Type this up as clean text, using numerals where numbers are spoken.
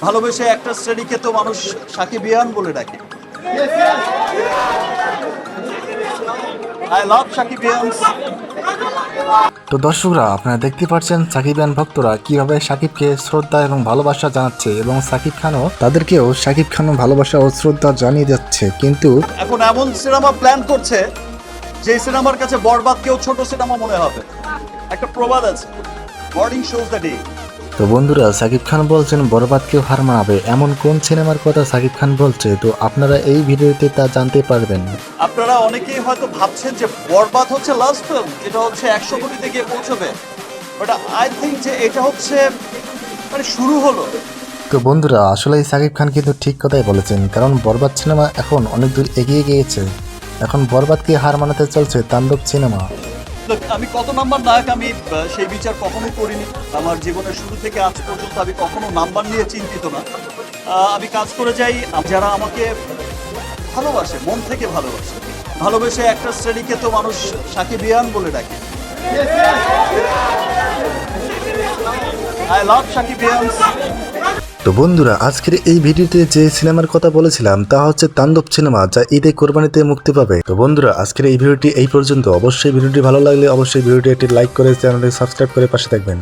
ভালোবেসে একটা শ্রেণীকে তো মানুষ সাকিবিয়ান বলে ডাকে। আই লাভ সাকিবিয়ানস। তো দর্শকরা, আপনারা দেখতে পাচ্ছেন সাকিবিয়ান ভক্তরা কিভাবে সাকিবকে শ্রদ্ধা এবং ভালোবাসা জানাচ্ছে, এবং সাকিব খানও তাদেরকেও সাকিব খানও ভালোবাসা ও শ্রদ্ধা জানিয়ে যাচ্ছে। কিন্তু এখন এমন সিনেমা প্ল্যান করছে যে সিনেমার কাছে বরবাদকেও ছোট সিনেমা মনে হবে। একটা প্রবাদ আছে, মর্নিং শোজ দ্য ডে। তো বন্ধুরা, সাকিব খান বলছেন বরবাদকেও হার মানাবে, এমন কোন সিনেমার কথা সাকিব খান বলছে? তো আপনারা এই ভিডিওতে তা জানতে পারবেন। আপনারা অনেকেই হয়তো ভাবছেন যে বরবাদ হচ্ছে লাস্ট ফিল্ম, যেটা হচ্ছে 100 কোটিতে গিয়ে পৌঁছবে, বাট আই থিঙ্ক যে এটা হচ্ছে মানে শুরু হলো। তো বন্ধুরা, আসলে সাকিব খান কিন্তু ঠিক কথাই বলেছেন, কারণ বরবাদ সিনেমা এখন অনেক দূর এগিয়ে গিয়েছে। এখন বরবাদকে হার মানাতে চলছে তাণ্ডব সিনেমা। Look, আমি কত নাম্বার নায়ক আমি সেই বিচার কখনো করিনি। আমার জীবনের শুরু থেকে আজ পর্যন্ত আমি কখনো নাম্বার নিয়ে চিন্তিত না। আমি কাজ করে যাই যারা আমাকে ভালোবাসে, মন থেকে ভালোবাসে। ভালোবেসে একটা শ্রেণীকে তো মানুষ সাকিবিয়ান বলে ডাকে। আই লাভ সাকিবিয়ানস। তো বন্ধুরা, আজকের এই ভিডিওতে যে সিনেমার কথা বলেছিলাম তা হচ্ছে তাণ্ডব সিনেমা, যা ঈদে কোরবানিতে মুক্তি পাবে। তো বন্ধুরা, আজকের এই ভিডিওটি এই পর্যন্ত। অবশ্যই ভিডিওটি ভালো লাগলে অবশ্যই ভিডিওটি একটি লাইক করে চ্যানেলটি সাবস্ক্রাইব করে পাশে থাকবেন।